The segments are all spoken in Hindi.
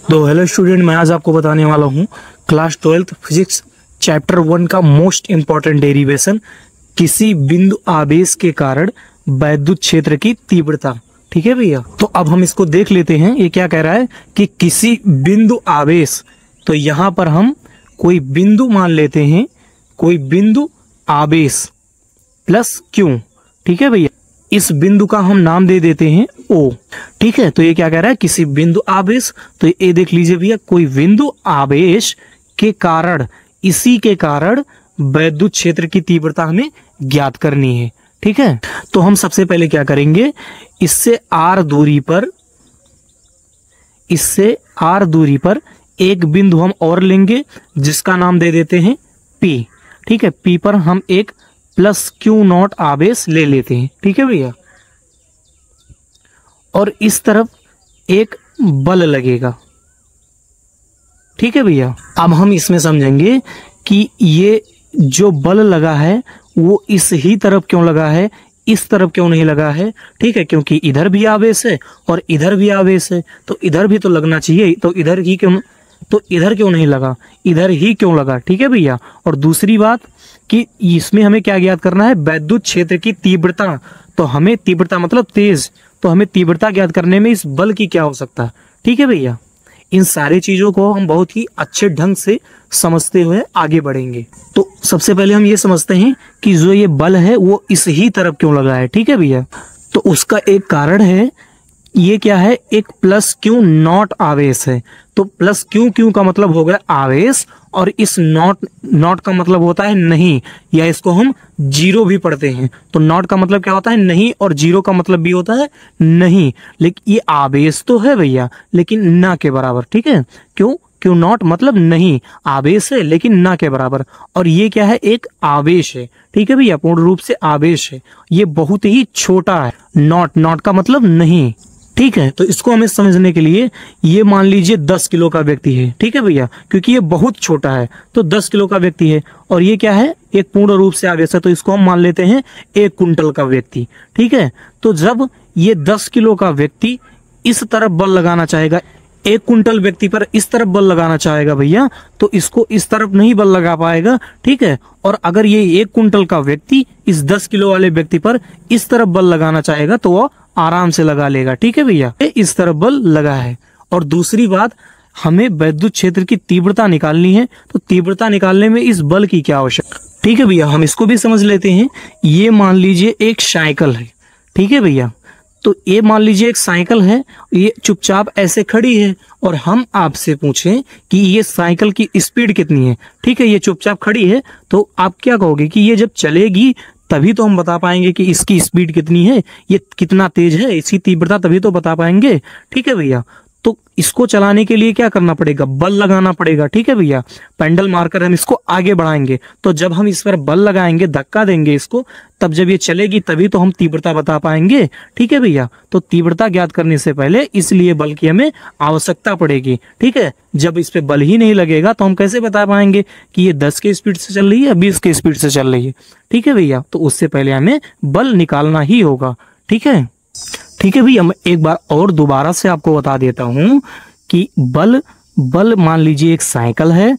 तो हेलो स्टूडेंट, मैं आज आपको बताने वाला हूँ क्लास 12th फिजिक्स चैप्टर 1 का मोस्ट इम्पॉर्टेंट डेरिवेशन, किसी बिंदु आवेश के कारण वैद्युत क्षेत्र की तीव्रता। ठीक है भैया, तो अब हम इसको देख लेते हैं। ये क्या कह रहा है कि किसी बिंदु आवेश, तो यहाँ पर हम कोई बिंदु मान लेते हैं, कोई बिंदु आवेश प्लस क्यू। ठीक है भैया, इस बिंदु का हम नाम दे देते हैं O। ठीक है, तो ये क्या कह रहा है, किसी बिंदु आवेश, तो ये देख लीजिए भैया, कोई बिंदु आवेश के कारण, इसी के कारण वैद्युत क्षेत्र की तीव्रता हमें ज्ञात करनी है। ठीक है, तो हम सबसे पहले क्या करेंगे, इससे r दूरी पर एक बिंदु हम और लेंगे जिसका नाम दे देते हैं P। ठीक है, P पर हम एक प्लस Q0 आवेश ले लेते हैं। ठीक है भैया, और इस तरफ एक बल लगेगा। ठीक है भैया, अब हम इसमें समझेंगे कि ये जो बल लगा है वो इस ही तरफ क्यों लगा है, इस तरफ क्यों नहीं लगा है। ठीक है, क्योंकि इधर भी आवेश है और इधर भी आवेश है, तो इधर भी तो लगना चाहिए, तो इधर क्यों नहीं लगा, इधर ही क्यों लगा। ठीक है भैया, और दूसरी बात कि इसमें हमें क्या ज्ञात करना है, वैद्युत क्षेत्र की तीव्रता। तो हमें तीव्रता मतलब तेज, तो हमें तीव्रता ज्ञात करने में इस बल की क्या आवश्यकता है। ठीक है भैया, इन सारी चीजों को हम बहुत ही अच्छे ढंग से समझते हुए आगे बढ़ेंगे। तो सबसे पहले हम ये समझते हैं कि जो ये बल है वो इस ही तरफ क्यों लगा है। ठीक है भैया, तो उसका एक कारण है, ये क्या है, एक प्लस Q0 आवेश है। तो प्लस Q का मतलब हो गया आवेश, और इस नॉट का मतलब होता है नहीं, या इसको हम जीरो भी पढ़ते हैं। तो नॉट का मतलब क्या होता है, नहीं, और जीरो का मतलब भी होता है नहीं। लेकिन ये आवेश तो है भैया, लेकिन ना के बराबर। ठीक है, Q0 मतलब नहीं, आवेश है लेकिन ना के बराबर। और ये क्या है, एक आवेश है। ठीक है भैया, पूर्ण रूप से आवेश है, ये बहुत ही छोटा है। नॉट का मतलब नहीं। ठीक है, तो इसको हमें समझने के लिए ये मान लीजिए 10 किलो का व्यक्ति है। ठीक है भैया, क्योंकि ये बहुत छोटा है, तो 10 किलो का व्यक्ति है, और ये क्या है, एक पूर्ण रूप से आवेश है, तो इसको हम मान लेते हैं 1 कुंटल का व्यक्ति। ठीक है, तो जब ये 10 किलो का व्यक्ति इस तरफ बल लगाना चाहेगा, 1 कुंटल व्यक्ति पर इस तरफ बल लगाना चाहेगा भैया, तो इसको इस तरफ नहीं बल लगा पाएगा। ठीक है, और अगर ये 1 कुंटल का व्यक्ति इस 10 किलो वाले व्यक्ति पर इस तरफ बल लगाना चाहेगा तो वो आराम से लगा लेगा। ठीक है भैया, इस तरफ बल लगा है। और दूसरी बात, हमें वैद्युत क्षेत्र की तीव्रता निकालनी है, तो तीव्रता निकालने में इस बल की क्या आवश्यकता। ठीक है भैया, हम इसको भी समझ लेते हैं। ये मान लीजिए एक साइकिल है। ठीक है भैया, तो ये मान लीजिए एक साइकिल है, ये चुपचाप ऐसे खड़ी है, और हम आपसे पूछें कि ये साइकिल की स्पीड कितनी है। ठीक है, ये चुपचाप खड़ी है, तो आप क्या कहोगे कि ये जब चलेगी तभी तो हम बता पाएंगे कि इसकी स्पीड कितनी है, ये कितना तेज है, इसकी तीव्रता तभी तो बता पाएंगे। ठीक है भैया, तो इसको चलाने के लिए क्या करना पड़ेगा, बल लगाना पड़ेगा। ठीक है भैया, पेंडल मारकर हम इसको आगे बढ़ाएंगे, तो जब हम इस पर बल लगाएंगे, धक्का देंगे इसको, तब जब ये चलेगी तभी तो हम तीव्रता बता पाएंगे। ठीक है भैया, तो तीव्रता ज्ञात करने से पहले इसलिए बल की हमें आवश्यकता पड़ेगी। ठीक है, जब इस पे बल ही नहीं लगेगा तो हम कैसे बता पाएंगे कि ये 10 के स्पीड से चल रही है या 20 के स्पीड से चल रही है। ठीक है भैया, तो उससे पहले हमें बल निकालना ही होगा। ठीक है, ठीक है भैया, मैं एक बार और दोबारा से आपको बता देता हूं कि बल मान लीजिए एक साइकिल है,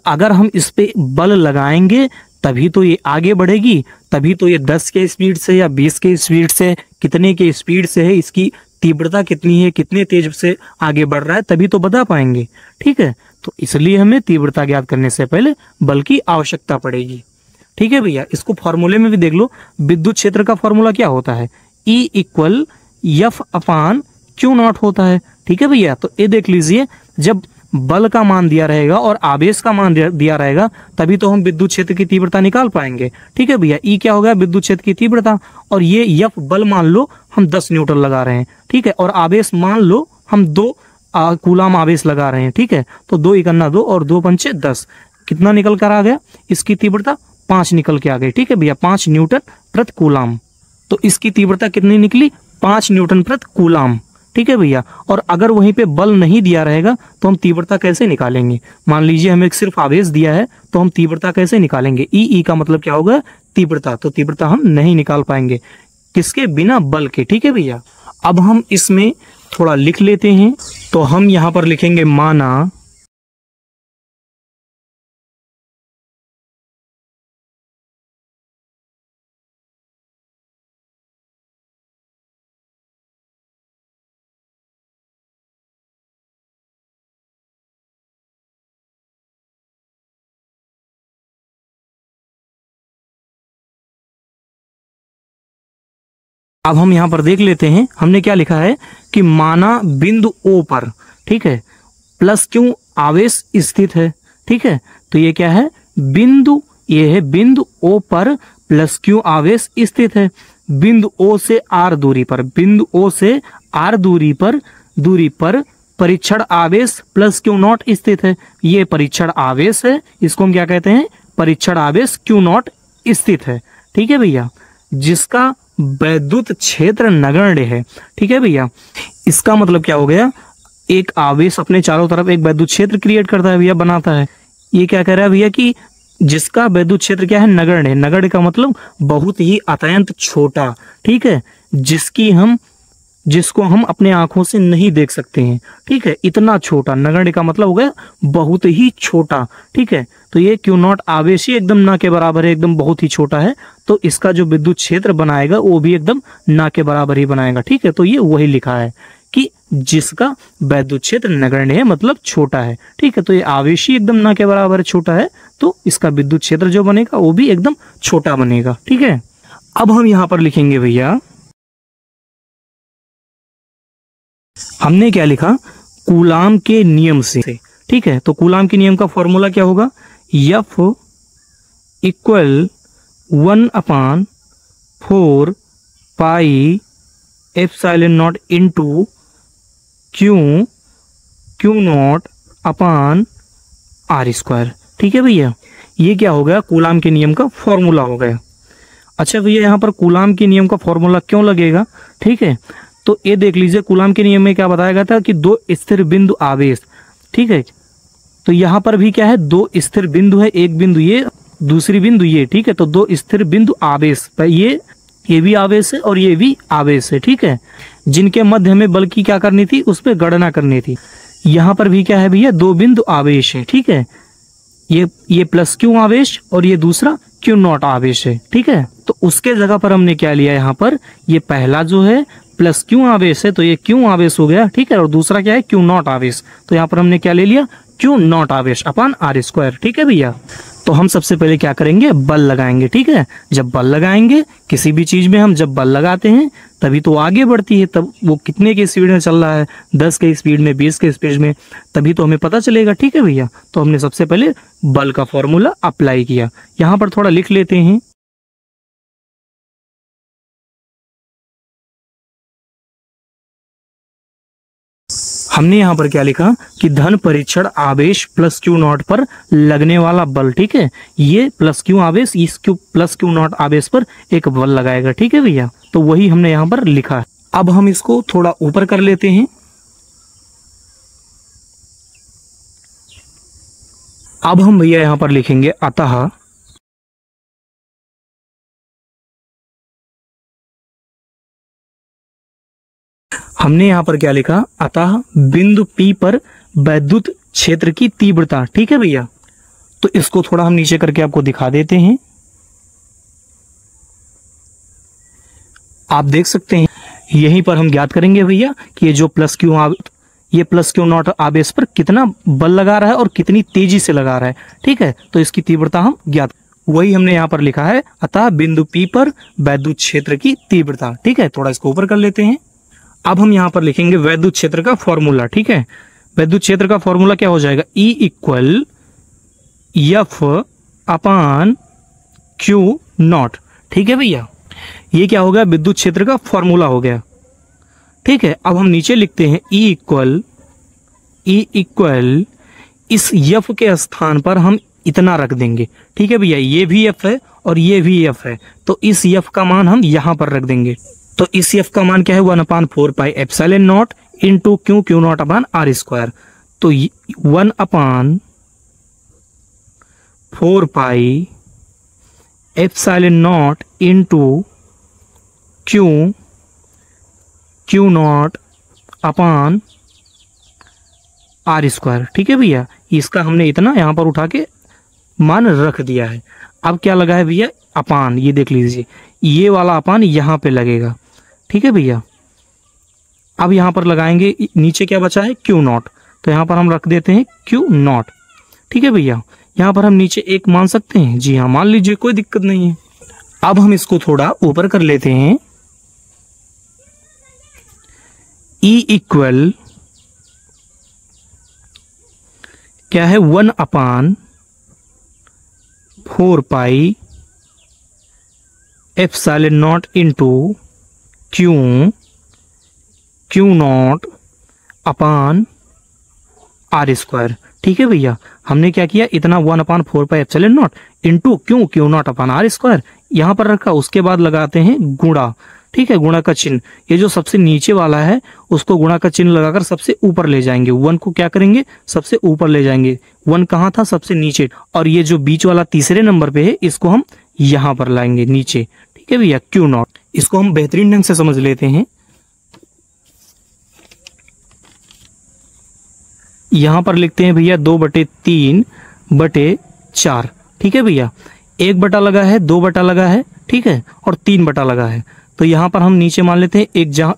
अगर हम इस पे बल लगाएंगे तभी तो ये आगे बढ़ेगी, तभी तो ये 10 के स्पीड से या 20 के स्पीड से, कितने के स्पीड से है, इसकी तीव्रता कितनी है, कितने तेज से आगे बढ़ रहा है, तभी तो बता पाएंगे। ठीक है, तो इसलिए हमें तीव्रता ज्ञात करने से पहले बल की आवश्यकता पड़ेगी। ठीक है भैया, इसको फॉर्मूले में भी देख लो, विद्युत क्षेत्र का फॉर्मूला क्या होता है, E = F/Q0 होता है। ठीक है भैया, तो ये देख लीजिए, जब बल का मान दिया रहेगा और आवेश का मान दिया रहेगा तभी तो हम विद्युत क्षेत्र की तीव्रता निकाल पाएंगे। ठीक है भैया, E क्या हो गया, विद्युत क्षेत्र की तीव्रता, और ये F बल मान लो हम 10 न्यूटन लगा रहे हैं। ठीक है, और आवेश मान लो हम 2 कूलाम आवेश लगा रहे हैं। ठीक है, तो 2 × 2 और 2 × 5 = 10, कितना निकल कर आ गया, इसकी तीव्रता 5 निकल के आ गई। ठीक है भैया, 5 न्यूटन प्रति कूलाम, तो इसकी तीव्रता कितनी निकली, 5 न्यूटन प्रति कूलाम। ठीक है भैया, और अगर वहीं पे बल नहीं दिया रहेगा तो हम तीव्रता कैसे निकालेंगे। मान लीजिए हमें सिर्फ आवेश दिया है, तो हम तीव्रता कैसे निकालेंगे, ई का मतलब क्या होगा, तीव्रता, तो तीव्रता हम नहीं निकाल पाएंगे किसके बिना, बल के। ठीक है भैया, अब हम इसमें थोड़ा लिख लेते हैं। तो हम यहाँ पर लिखेंगे माना अब हम यहाँ पर देख लेते हैं हमने क्या लिखा है कि माना बिंदु O पर, ठीक है, प्लस क्यू आवेश स्थित है। ठीक है, तो ये क्या है, बिंदु, ये है बिंदु O पर प्लस क्यू आवेश स्थित है। बिंदु O से R दूरी पर, बिंदु O से R दूरी पर परीक्षण आवेश प्लस क्यू नॉट स्थित है। ये परीक्षण आवेश है, इसको हम क्या कहते हैं, परीक्षण आवेश क्यू नॉट स्थित है। ठीक है भैया, जिसका वैद्युत क्षेत्र नगण्य है। ठीक है भैया, इसका मतलब क्या हो गया, एक आवेश अपने चारों तरफ एक वैद्युत क्षेत्र क्रिएट करता है भैया, बनाता है। ये क्या कह रहा है भैया कि जिसका वैद्युत क्षेत्र क्या है, नगण्य है। नगण्य का मतलब बहुत ही अत्यंत छोटा, ठीक है, जिसको हम अपने आंखों से नहीं देख सकते हैं। ठीक है, इतना छोटा, नगण्य का मतलब हो गया बहुत ही छोटा। ठीक है, तो ये क्यू नॉट आवेश ही एकदम ना के बराबर है, एकदम बहुत ही छोटा है, तो इसका जो विद्युत क्षेत्र बनाएगा वो भी एकदम ना के बराबर ही बनाएगा। ठीक है, तो ये वही लिखा है कि जिसका वैद्युत क्षेत्र नगण्य है, मतलब छोटा है। ठीक है, तो ये आवेश ही एकदम ना के बराबर छोटा है, तो इसका विद्युत क्षेत्र जो बनेगा वो भी एकदम छोटा बनेगा। ठीक है, अब हम यहाँ पर लिखेंगे भैया, हमने क्या लिखा, कूलाम के नियम से। ठीक है, तो कूलाम के नियम का फॉर्मूला क्या होगा, F equal 1/4 pi epsilon naught into q naught upon R square. ठीक है भैया, ये क्या हो गया, कूलाम के नियम का फॉर्मूला हो गया। अच्छा भैया, यहाँ पर कूलाम के नियम का फॉर्मूला क्यों लगेगा, ठीक है, तो ये देख लीजिए, कूलाम के नियम में क्या बताया गया था कि दो स्थिर बिंदु आवेश। ठीक है, तो यहाँ पर भी क्या है, दो स्थिर बिंदु है, एक बिंदु ये, दूसरी बिंदु ये। ठीक है, तो दो स्थिर बिंदु आवेश, ये भी आवेश है और ये भी आवेश है। ठीक है, जिनके मध्य हमें बल की क्या करनी थी, उस पर गणना करनी थी। यहाँ पर भी क्या है भैया, दो बिंदु आवेश है। ठीक है, ये प्लस क्यू आवेश और ये दूसरा क्यू नॉट आवेश है। ठीक है, तो उसके जगह पर हमने क्या लिया, यहाँ पर ये पहला जो है प्लस क्यू आवेश है, तो ये क्यू आवेश हो गया। ठीक है, और दूसरा क्या है, क्यू नॉट आवेश, तो यहाँ पर हमने क्या ले लिया, क्यू नॉट आवेश अपॉन R स्क्वायर। ठीक है भैया, तो हम सबसे पहले क्या करेंगे, बल लगाएंगे। ठीक है, जब बल लगाएंगे किसी भी चीज में, हम जब बल लगाते हैं तभी तो आगे बढ़ती है, तब वो कितने की स्पीड में चल रहा है, 10 के स्पीड में, 20 के स्पीड में, तभी तो हमें पता चलेगा। ठीक है भैया, तो हमने सबसे पहले बल का फॉर्मूला अप्लाई किया। यहाँ पर थोड़ा लिख लेते हैं, हमने यहाँ पर क्या लिखा कि धन परीक्षण आवेश प्लस क्यू नॉट पर लगने वाला बल। ठीक है, ये प्लस क्यू आवेश इस प्लस क्यू नॉट आवेश पर एक बल लगाएगा। ठीक है भैया, तो वही हमने यहाँ पर लिखा है। अब हम इसको थोड़ा ऊपर कर लेते हैं। अब हम भैया यहाँ पर लिखेंगे अतः हमने यहाँ पर क्या लिखा, अतः बिंदु P पर वैद्युत क्षेत्र की तीव्रता। ठीक है भैया, तो इसको थोड़ा हम नीचे करके आपको दिखा देते हैं। आप देख सकते हैं, यहीं पर हम ज्ञात करेंगे भैया कि ये जो प्लस क्यू नॉट आवेश पर कितना बल लगा रहा है और कितनी तेजी से लगा रहा है। ठीक है, तो इसकी तीव्रता हम ज्ञात, वही हमने यहाँ पर लिखा है, अतः बिंदु P पर वैद्युत क्षेत्र की तीव्रता। ठीक है, थोड़ा इसको ऊपर कर लेते हैं। अब हम यहाँ पर लिखेंगे वैद्युत क्षेत्र का फॉर्मूला। ठीक है, वैद्युत क्षेत्र का फॉर्मूला क्या हो जाएगा, E equal F upon Q not. ठीक है भैया, ये क्या हो गया, विद्युत क्षेत्र का फॉर्मूला हो गया। ठीक है, अब हम नीचे लिखते हैं E इक्वल इस F के स्थान पर हम इतना रख देंगे। ठीक है भैया, ये भी F है और ये भी F है, तो इस F का मान हम यहाँ पर रख देंगे। तो इस F का मान क्या है, 1/4 pi epsilon naught into q naught upon R square. तो 1/4 pi epsilon naught into q naught upon R square. ठीक है भैया, इसका हमने इतना यहाँ पर उठा के मान रख दिया है। अब क्या लगा है भैया, अपान, ये देख लीजिए, ये वाला अपान यहाँ पे लगेगा। ठीक है भैया, अब यहाँ पर लगाएंगे, नीचे क्या बचा है, क्यू नॉट, तो यहाँ पर हम रख देते हैं क्यू नॉट। ठीक है भैया, यहाँ पर हम नीचे एक मान सकते हैं, जी हाँ मान लीजिए, कोई दिक्कत नहीं है। अब हम इसको थोड़ा ऊपर कर लेते हैं, E इक्वल क्या है, 1 upon 4 pi epsilon naught into q naught upon R square. ठीक है भैया, हमने क्या किया, इतना 1 upon 4 pi epsilon naught into q naught upon R square यहां पर रखा। उसके बाद लगाते हैं गुणा। ठीक है, गुणा का चिन्ह, ये जो सबसे नीचे वाला है उसको गुणा का चिन्ह लगाकर सबसे ऊपर ले जाएंगे। 1 को क्या करेंगे, सबसे ऊपर ले जाएंगे। 1 कहाँ था, सबसे नीचे, और ये जो बीच वाला तीसरे नंबर पे है इसको हम यहां पर लाएंगे नीचे। ठीक है भैया, क्यू नॉट, इसको हम बेहतरीन ढंग से समझ लेते हैं। यहां पर लिखते हैं भैया 2/3/4। ठीक है भैया, 1 बटा लगा है, 2 बटा लगा है, ठीक है, और 3 बटा लगा है। तो यहां पर हम नीचे मान लेते हैं एक, जहां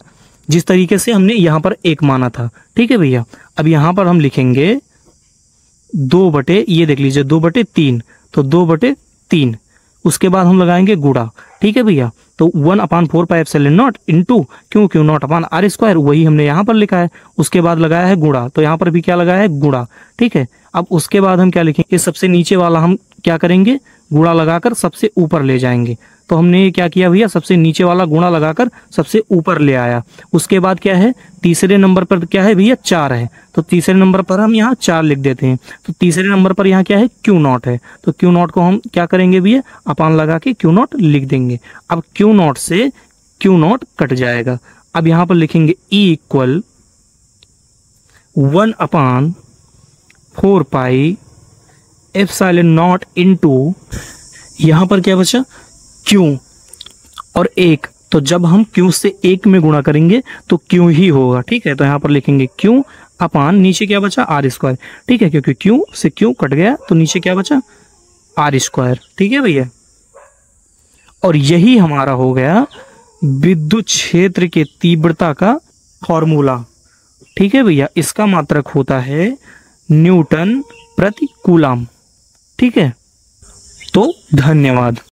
जिस तरीके से हमने यहां पर 1 माना था। ठीक है भैया, अब यहां पर हम लिखेंगे 2/, ये देख लीजिए 2/3, तो 2/3, उसके बाद हम लगाएंगे गुणा। ठीक है भैया, तो 1 upon 4 pi epsilon naught into q naught upon R square, वही हमने यहाँ पर लिखा है। उसके बाद लगाया है गुणा, तो यहाँ पर भी क्या लगाया है, गुणा। ठीक है, अब उसके बाद हम क्या लिखेंगे, सबसे नीचे वाला हम क्या करेंगे, गुणा लगाकर सबसे ऊपर ले जाएंगे। तो हमने ये क्या किया भैया, सबसे नीचे वाला गुणा लगाकर सबसे ऊपर ले आया। उसके बाद क्या है, तीसरे नंबर पर क्या है भैया, 4 है, तो तीसरे नंबर पर हम यहाँ 4 लिख देते हैं। तो तीसरे नंबर पर यहाँ क्या है, क्यू नॉट है, तो क्यू नॉट को हम क्या करेंगे भैया, अपान लगा के क्यू नॉट लिख देंगे। अब क्यू नॉट से क्यू नॉट कट जाएगा। अब यहाँ पर लिखेंगे E equal 1 upon 4 pi epsilon naught into, यहाँ पर क्या बचा, क्यू और 1, तो जब हम क्यू से 1 में गुणा करेंगे तो क्यू ही होगा। ठीक है, तो यहाँ पर लिखेंगे क्यू अपान, नीचे क्या बचा, आर स्क्वायर। ठीक है, क्योंकि क्यू से क्यू कट गया तो नीचे क्या बचा, आर स्क्वायर। ठीक है भैया, और यही हमारा हो गया विद्युत क्षेत्र के तीव्रता का फॉर्मूला। ठीक है भैया, इसका मात्रक होता है न्यूटन प्रति कूलम। ठीक है, तो धन्यवाद।